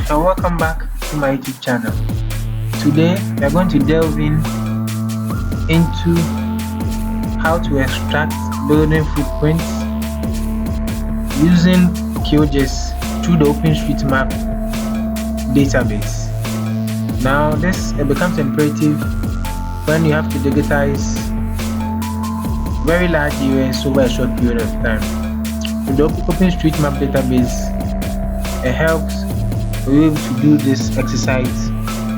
and welcome back to my YouTube channel. Today we are going to delve into how to extract building footprints using QGIS through the OpenStreetMap database. Now this becomes imperative when you have to digitize very large areas over a short period of time. With the OpenStreetMap database, it helps for you to do this exercise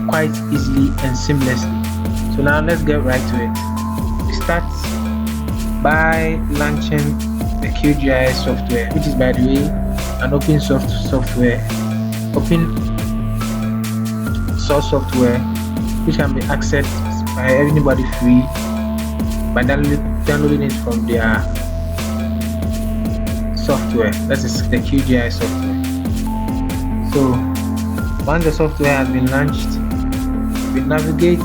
quite easily and seamlessly. So now let's get right to it. We start by launching the QGIS software, which is, by the way, an open source software, which can be accessed by anybody free by downloading it from their software. That is the QGIS software. So once the software has been launched, we navigate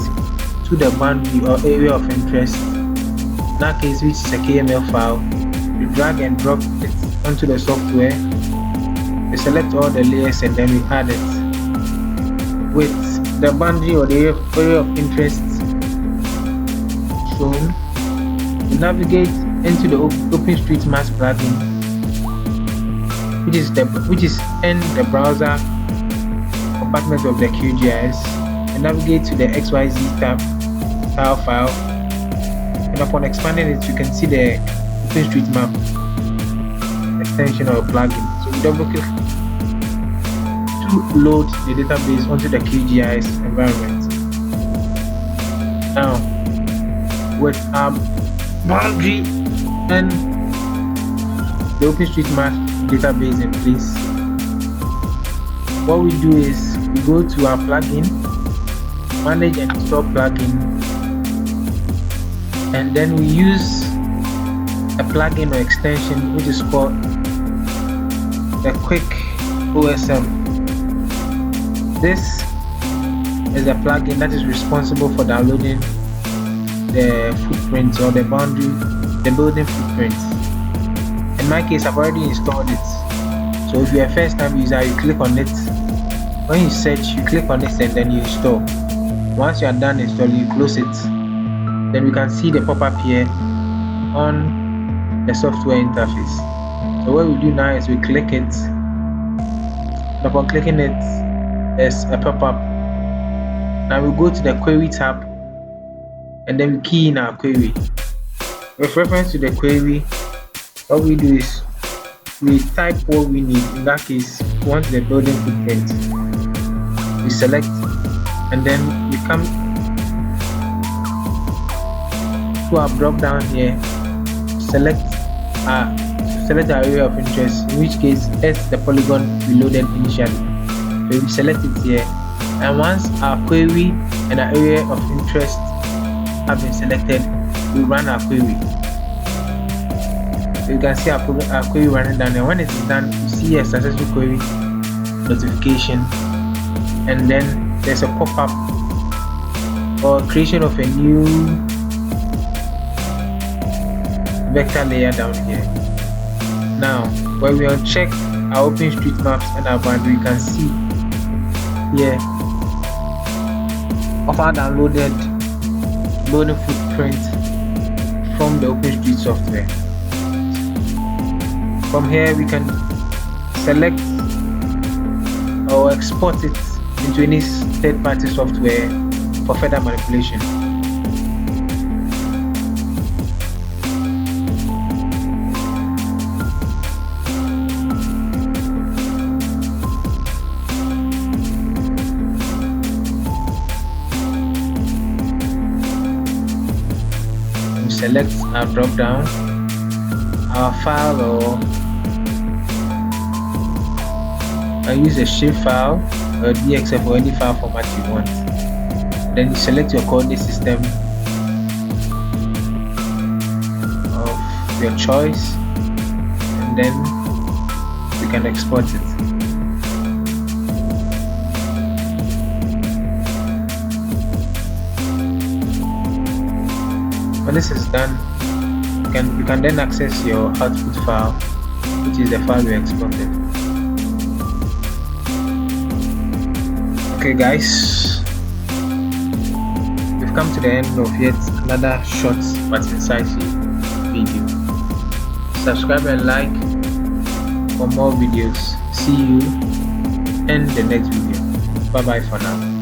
to the boundary or area of interest, in that case which is a KML file. We drag and drop it onto the software, we select all the layers and then we add it. With the boundary or the area of interest shown, we navigate into the OpenStreetMap plugin, which is in the browser compartment of the QGIS, and navigate to the XYZ tab tile file, and upon expanding it you can see the OpenStreetMap extension or plugin. So we double click to load the database onto the QGIS environment. Now with our boundary and the OpenStreetMap database in place, what we do is we go to our plugin, manage and install plugin, and then we use a plugin or extension which is called the QuickOSM. This is a plugin that is responsible for downloading the footprints or the boundary, the building footprints. In my case, I've already installed it. So if you're a first time user, you click on it. When you search, you click on it and then you install. Once you are done installing, you close it. Then we can see the pop-up here on the software interface. So what we do now is we click it. And upon clicking it, there's a pop-up. Now we go to the query tab and then we key in our query. With reference to the query, what we do is we type what we need. In that case, we want the building footprint. We select and then we come to our drop down here, select our area of interest, in which case it's the polygon we loaded initially. So we select it here, and once our query and our area of interest have been selected, we run our query. So you can see our query running down there. When it is done, you see a successful query notification, and then there's a pop-up or creation of a new vector layer down here. Now when we uncheck our OpenStreetMaps and our boundary, you can see here of our downloaded building footprint from the OpenStreet software. From here we can select or export it into any third-party software for further manipulation. We select our drop down, our file, or I use a shapefile or DXF or any file format you want. Then you select your coordinate system of your choice, and then you can export it. When this is done, you can then access your output file, which is the file we exported. Okay guys, we've come to the end of yet another short but incisive video. Subscribe and like for more videos. See you in the next video. Bye bye for now.